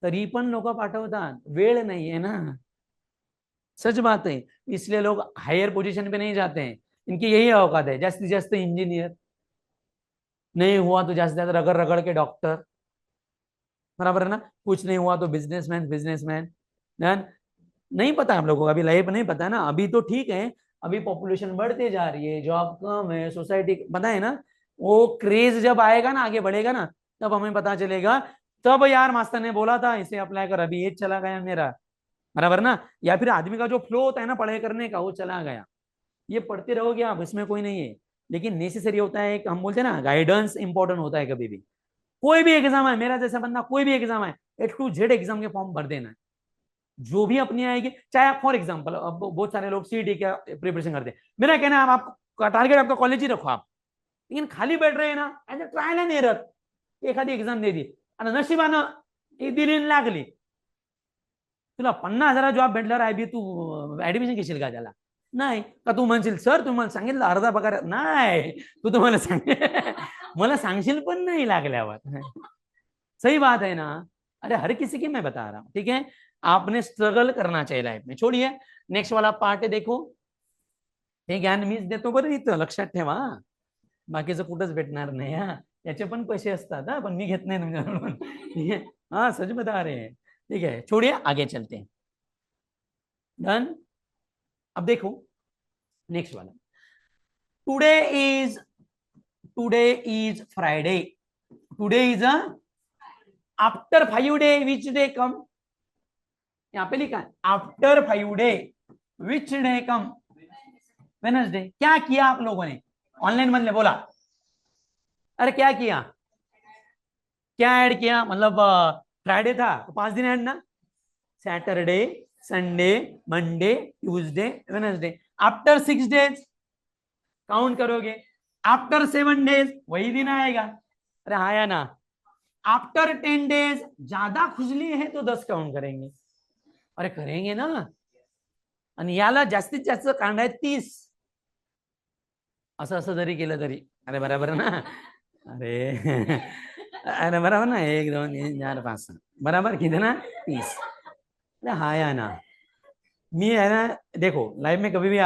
तरी पण लोक पाठवतात, वेळ नाही है ना, सच बात है। इसलिए लोग हायर पोजीशन पे नहीं जाते हैं, इनकी यही औकात है, जास्ती जास्त इंजीनियर, नहीं हुआ तो जास्ती ज्यादा रगड़ रगड़ के डॉक्टर, बराबर है ना, कुछ नहीं हुआ तो बिजनेसमैन। नहीं पता हम लोगों को, अभी लाइफ नहीं पता है ना, अभी तो ठीक है, अभी पॉपुलेशन बढ़ते जा रही है, जॉब कम है, सोसाइटी, पता है ना। वो क्रेज जब आएगा ना, आगे बढ़ेगा ना, तब हमें पता चलेगा। तब यार मास्टर ने बोला था इसे अप्लाई कर, अभी एज चला गया मेरा, बराबर ना। या फिर आदमी का जो फ्लो होता है ना पढ़ाई करने का, वो चला गया। ये पढ़ते रहोगे आप, इसमें कोई नहीं है, लेकिन नेसेसरी होता है, एक हम बोलते हैं ना, गाइडेंस इंपॉर्टेंट होता है कभी भी। कोई भी एग्जाम है, मेरा जैसा बंदा, कोई भी एग्जाम है, A to Z एग्जाम के फॉर्म भर देना है, जो भी अपनी आएगी। चाहे आप फॉर एग्जाम्पल, अब बहुत सारे लोग सीईटी का प्रिपरेशन करते हैं, मेरा कहना है आपका टारगेट आपका कॉलेज ही रखो आप, लेकिन खाली बैठ रहे हैं ना, as a trial and error एखादी एग्जाम दे दी आणि नशिबानं दिली लागली, तुला 50,000 जॉब भेटल्यावर आयबी तू ऍडमिशन घेशील का त्याला? नाही का तू म्हणशील सर तुम्हाला सांगितलं अर्धा पगार नाही, तू तुम्हाला सांग मला सांगशील पण नहीं लागल्यावर। सही बात है ना। अरे हर किसी की मैं बता रहा हूं, ठीक है। आपने स्ट्रगल करना चाहिए लाइफ में। छोड़िए, नेक्स्ट वाला पार्ट है, देखो हे ज्ञान मीच देतो बरं, इथं लक्षात ठेवा, बाकीचं कुठंच भेटणार नाही हा, याचे पण पैसे असतात हा, पण मी घेत नाही तुमच्याकडून, ठीक है। हाँ सच बता रहे हैं, ठीक है, छोड़िए आगे चलते हैं। डन। अब देखो नेक्स्ट वाला, today is Friday, today is after 5 day which day come, यहां पे लिखा है after 5 day which day come, Wednesday. क्या किया आप लोगों ने ऑनलाइन में, बोला अरे क्या किया, क्या ऐड किया, मतलब फ्राइडे था तो 5 दिन ऐड ना, Saturday Sunday Monday Tuesday Wednesday. After 6 days count करोगे, आफ्टर 7 डेज वही दिन आएगा, अरे आया ना। आफ्टर 10 डेज ज्यादा खुजली है तो 10 काउंट करेंगे, अरे करेंगे ना। आणि याला जास्तीत जास्त कांड आहे 30, असं असं जरी केलं तरी अरे बरोबर ना, अरे अरे बराबर ना, 1 2 3 4 5 6 बराबर किती ना 30, अरे हा या ना। मी है ना, देखो लाईफ में कभी भी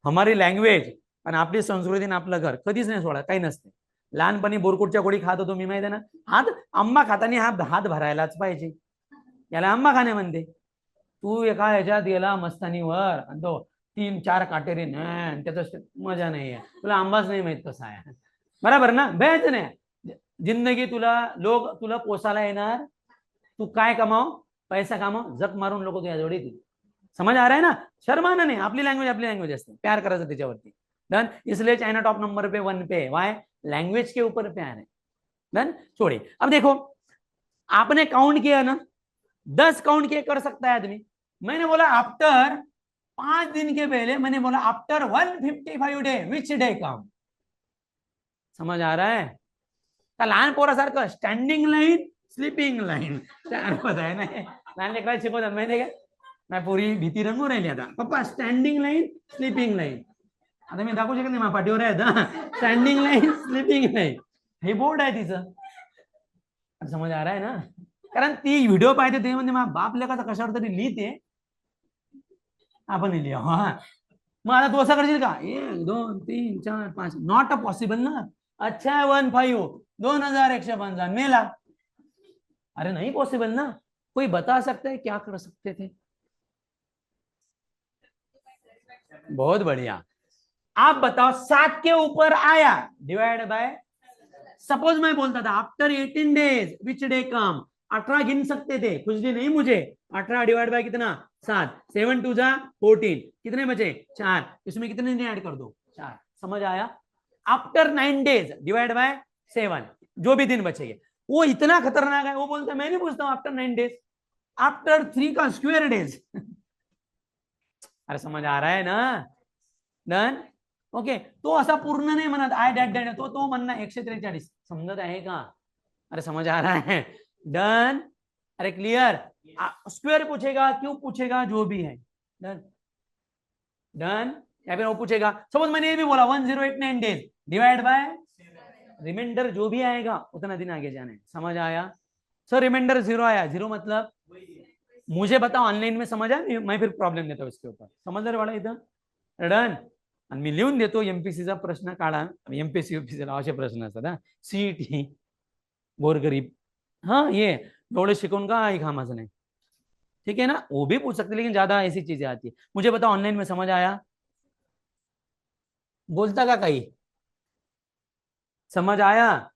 हमारी लँग्वेज आणि आपली संस्कृती आणि आपलं घर कधीच नाही सोडा, काही नसते। लहानपणी बोरकुटच्या गोळी खात होतो मी, माहिती आहे ना, हात आंबा खाताना हात भरायलाच पाहिजे, याला आंबा खाणे म्हणते। तू एका ह्याच्यात गेला मस्तानीवर आणि तो 3 4 काटेरी नाही, त्याचं मजा नाही आहे, तुला आंबाच नाही माहित कसा आहे, बरोबर ना, भेज नाही जिंदगी, तुला लोक तुला पोसायला येणार, तू काय कमाव, पैसा कमाव, जग मारून लोक तुझ्या जोडी येतील, समझ आ रहा है ना। शर्माना नहीं, अपनी लैंग्वेज असते, प्यार करायचं त्याच्यावरती, डन। इसलिए चाइना टॉप नंबर पे 1 पे, वाई लैंग्वेज के ऊपर प्यार है, डन। छोड़िए, अब देखो आपने काउंट किया ना, 10 काउंट किए कर सकता है आदमी। मैंने बोला आफ्टर 5 दिन के पहले मैंने बोला आफ्टर 155 डे विच डे कम, समझ आ रहा है का, लहान पोरासारखं स्टँडिंग लाईन स्लीपिंग लाईन, पता आहे ना, लहान लेकराला शिकवतात माहिती आहे का, नाही पोरी भीती रंगू राहिली आता, पप्पा स्टँडिंग लाईन स्लीपिंग लाईन, आता मी दाखवू शकत नाही माझ्या पाठीवर आहे, स्टँडिंग लाईन स्लीपिंग लाईन, हे बोर्ड आहे तिचं, समज आ रहा है ना, कारण ती व्हिडिओ पाहते ते म्हणजे माझा बाप लेखाचा कशावर तरी लिहिते, आपण लिहिली हा, मग आता तू असं करशील का, 1 2 3 4 5, नॉट अ पॉसिबल ना, अच्छा है 15 2155 मेला, अरे नहीं पॉसिबल ना, कोई बता सकता है क्या कर सकते थे, बहुत बढ़िया। आप बताओ 7 के ऊपर आया डिवाइड बाय, सपोज मैं बोलता था आफ्टर 18 डेज विच डे कम, 18 गिन सकते थे, खुजली नहीं मुझे, 18 डिवाइड बाय कितना 7, 7 2 जा 14, कितने बचे 4, इसमें कितने दिन ऐड कर दो 4, समझ आया। आफ्टर 9 डेज डिवाइड बाय 7, जो भी दिन बचेंगे, वो इतना खतरनाक है, वो बोलता है मैं नहीं पूछता हूं आफ्टर 9 डेज, आफ्टर 3 का स्क्वेयर डेज, अरे समझ आ रहा है ना, डन ओके। तो असा पूर्ण नाही म्हणत आय डॅट डॅट, तो म्हणणं 143, समजत आहे का, अरे समझ आ रहा है, डन, अरे क्लियर, स्क्वेयर पूछेगा क्यों पूछेगा, जो भी है डन, डन, या फिर वो पूछेगा, सपोज मैंने ये भी बोला 1089 डेज डिवाइड बाय, रिमाइंडर जो भी आएगा उतना दिन आगे जाना है, समझ आया सर। रिमाइंडर 0 आया, 0 मतलब मुझे बताओ ऑनलाइन में समझ आया, मैं फिर प्रॉब्लेम देता हूँ इसके ऊपर, समझ रहे वाला इथं, डन। आणि मी लिहून देतो एमपीसीचा प्रश्न काढा, एमपीसी युपीसीला असे प्रश्न असतात हा, सीईटी गोरगरीब, हाँ ये एवढे शिकून का आई कामाचं नाही, ठीक है ना, वो भी पूछ सकते, लेकिन ज्यादा ऐसी चीजें आती है। मुझे बताओ ऑनलाइन में समझ आया, बोलता का कहीं, समझ आया,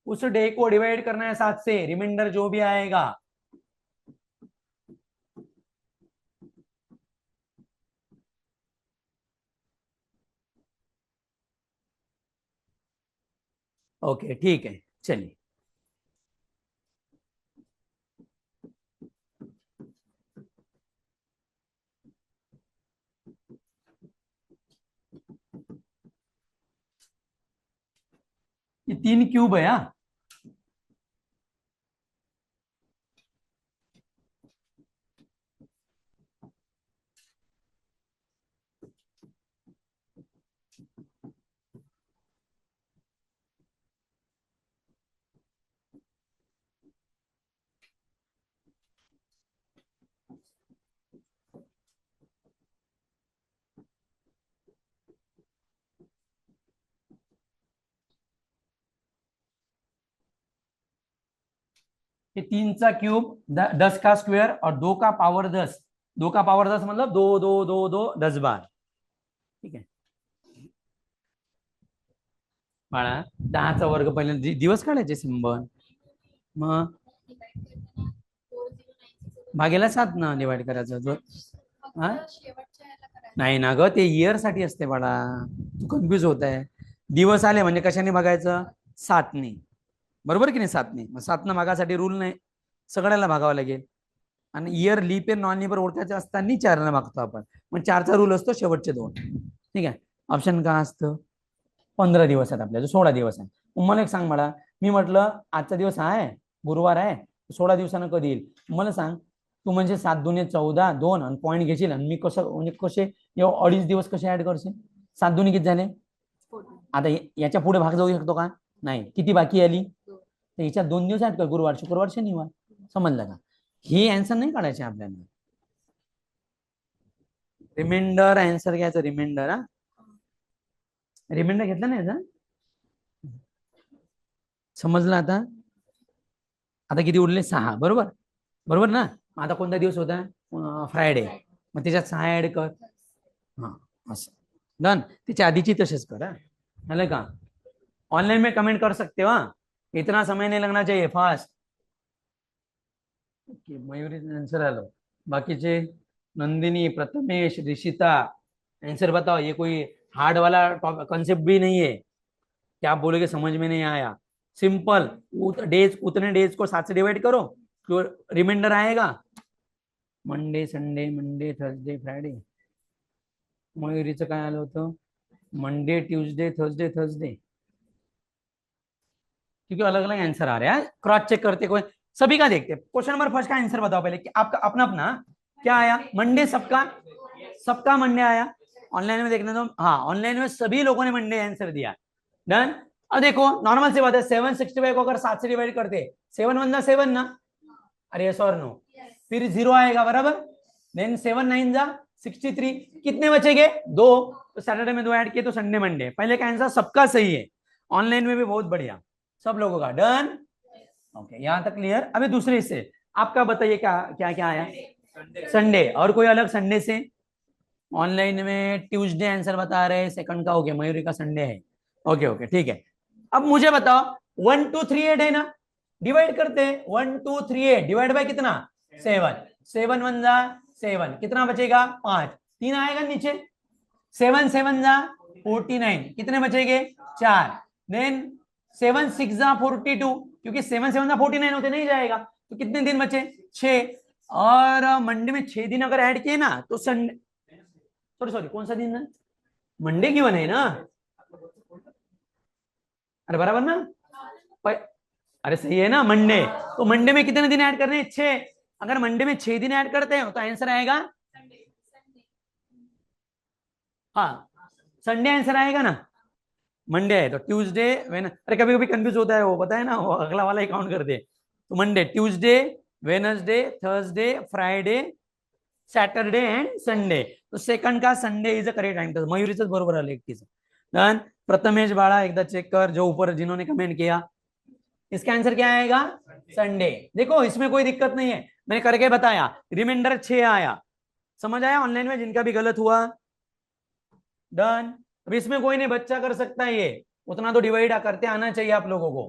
उस डे को डिवाइड करना है 7 से, रिमाइंडर जो भी आएगा, ओके ठीक है चलिए। ये 3 क्यूब है, हाँ ये 3 का क्यूब 10 का स्क्वायर और 2 का पावर 10, 2 का पावर 10 मतलब 2 2 2 2 10 बार. ठीक आहे. बाळा 10चा वर्ग पहिले दिवस काढायचे सिंबल, मग भागेला 7 ना डिवाइड करायचं. हा नाही ना ग, ते इयर साठी असते बाळा, तू कन्फ्युज होत आहे. दिवस आले म्हणजे कशाने बघायचं? 7ने. बरोबर की नाही? 7ने. मग 7 भागासाठी रूल नाही, सगळ्याला भागावं लागेल. आणि year leap year non leap ओळखायचं असताना 4 भागतो आपण. मग 4चा रूल असतो शेवटचे 2. ठीक आहे. ऑप्शन काय असतं? 15 दिवस आहेत आपल्याला, 16 दिवस आहे. मला एक सांग मला, मी म्हटलं आजचा दिवस आहे गुरुवार आहे, 16 दिवसानं कधी येईल मला सांग. तू म्हणजे 7 दुने 14 2 आणि पॉईंट घेशील आणि मी कसं म्हणजे कसे 2.5 दिवस कसे ऍड करशील? 7 दुने किती झाले? आता याच्या पुढे भाग जाऊ शकतो का? नाही. किती बाकी आली? तर याच्यात 2 दिवस ऍड कर, गुरुवार शुक्रवार शनिवार. समजलं का? हे आन्सर नाही काढायचे आपल्याला. रिमाइंडर आन्सर घ्यायचं, रिमाइंडर. हा रिमाइंडर घेतला नाही का? समजलं आता? आता किती उरले? 6. बरोबर बरोबर ना? आता कोणता दिवस होता? फ्रायडे. मग त्याच्यात 6 ऍड कर. हा असं डन. त्याच्या आधीची तसेच कर. झालं का? ऑनलाइन में कमेंट कर सकते हो. इतना समय नहीं लगना चाहिए, फास्ट. मयुरी आंसर आलो. बाकीचे नंदिनी, प्रथमेश, ऋषिता आंसर बताओ. ये कोई हार्ड वाला कंसेप्ट भी नहीं है. क्या आप बोलोगे समझ में नहीं आया? सिंपल. डेज, उतने डेज को 7 से डिवाइड करो, तो रिमाइंडर आएगा. Monday Sunday Monday Thursday Friday. मयुरीचं काय आलं होतं? Monday Tuesday Thursday Thursday. क्योंकि अलग अलग आंसर आ रहे हैं. क्रॉस चेक करते कोई सभी का देखते. क्वेश्चन नंबर फर्स्ट का आंसर बताओ पहले कि आपका अपना अपना क्या आया? मंडे सबका, सबका मंडे आया. ऑनलाइन में देखने दो. हाँ ऑनलाइन में सभी लोगों ने मंडे आंसर दिया. डन. अब देखो नॉर्मल सी बात है, 765 को अगर 7 से डिवाइड करते, 7 1 जा 7 ना. अरे यस और नो? फिर 0 आएगा बराबर. देन 7 9 जा 63. कितने बचेंगे? 2. तो सैटरडे में 2 ऐड किए तो संडे मंडे. पहले का आंसर सबका सही है. ऑनलाइन में भी बहुत बढ़िया, सब लोगों का डन. ओके यहां तक क्लियर. अभी दूसरे हिस्से आपका बताइए क्या क्या क्या आया? संडे. और कोई अलग संडे से? ऑनलाइन में ट्यूसडे आंसर बता रहे हैं, सेकंड का हो गया, मयूरी का संडे है. ओके ओके ठीक है. अब मुझे बताओ 1 2 3 8 है ना, डिवाइड करते हैं. 1 2 3 8 डिवाइड बाय कितना? 7. 7 1 जा 7. कितना बचेगा? 5. 3 आएगा नीचे. 7 7 जा 49. कितने बचेंगे? 4. देन 7 6 जा 42, क्योंकि 7 7 जा 49 होते नहीं जाएगा. तो कितने दिन बचे? 6. और मंडे में 6 दिन अगर ऐड किए ना तो संडे, सॉरी सॉरी कौन सा दिन है? मंडे क्यों है ना? अरे बराबर ना? अरे सही है ना मंडे. तो मंडे में कितने दिन ऐड करने हैं? 6. अगर मंडे में 6 दिन ऐड करते हैं तो आंसर आएगा. हाँ संडे आंसर आएगा ना. मंडे है तो ट्यूसडे वेन, अरे कभी कभी कंफ्यूज होता है वो, पता है ना, वो अगला वाला ही काउंट कर दे. तो Monday Tuesday Wednesday Thursday Friday Saturday and Sunday. तो सेकंड का Sunday is a correct answer. मयुरीच बरोबर आलं एकटीच. डन. प्रथमेश बाळा एकदा चेक कर, जो ऊपर जिन्होंने कमेंट किया. इसका आंसर क्या आएगा? संडे. देखो इसमें कोई दिक्कत नहीं है, मैंने करके बताया. रिमाइंडर 6 आया. समझ आया ऑनलाइन में जिनका भी गलत हुआ? डन. अब इसमें कोई नहीं, बच्चा कर सकता है ये, उतना तो डिवाइड करते आना चाहिए आप लोगों को.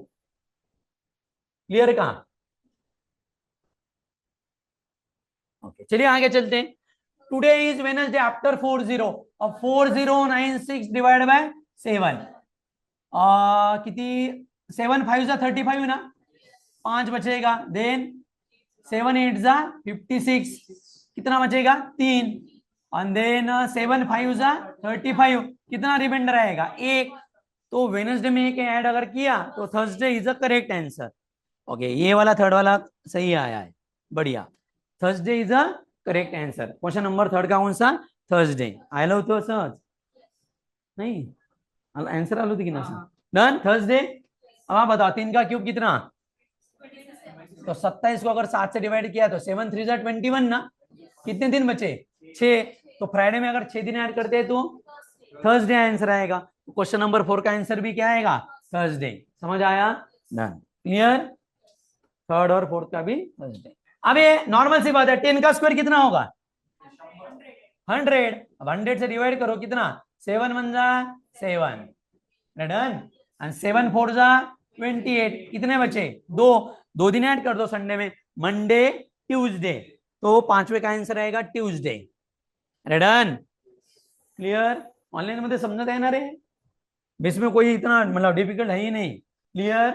क्लियर कहा? ओके चलिए आगे चलते हैं. Today is Wednesday after 40. और 4096 डिवाइड बाय 7. किती? 7 5 जा 35 ना. 5 बचेगा. देन 7 8 जा 56. कितना बचेगा? 3. और देन 7 5 जा 35. कितना रिमाइंडर आएगा? 1. तो वेडनेसडे में एक ऐड अगर किया तो Thursday is a correct answer. Okay ये वाला थर्ड वाला सही आया है, बढ़िया. Thursday is a correct answer. Question number 3 का कौन सा? थर्सडे. आयला होतं सहज नहीं? आंसर आलो होती कि ना? डन. थर्सडे. अब आप बताओ 3 का क्यूब कितना? तो 27 को अगर 7 से डिवाइड किया तो 7 3 जा 21 ना. कितने दिन बचे? 6. तो फ्राइडे में अगर 6 दिन ऐड करते हैं तो थर्सडे आंसर आएगा. क्वेश्चन नंबर 4 का आंसर भी क्या आएगा? थर्सडे. समझ आया? डन. क्लियर. थर्ड और फोर्थ का भी थर्सडे. अब ये नॉर्मल सी बात है, 10 का स्क्वायर कितना होगा? 100, अब 100 से डिवाइड करो कितना, 7 1 जा 7, डन, एंड 7 4 जा 28, कितने बचे, दो, 2 दिन ऐड कर दो संडे में, मंडे ट्यूसडे, तो पांचवे का आंसर आएगा ट्यूसडे, डन, क्लियर, ऑनलाइन मध्ये समजत आहे ना रे, इसमें कोई इतना मतलब डिफिकल्ट है ही नहीं, क्लियर।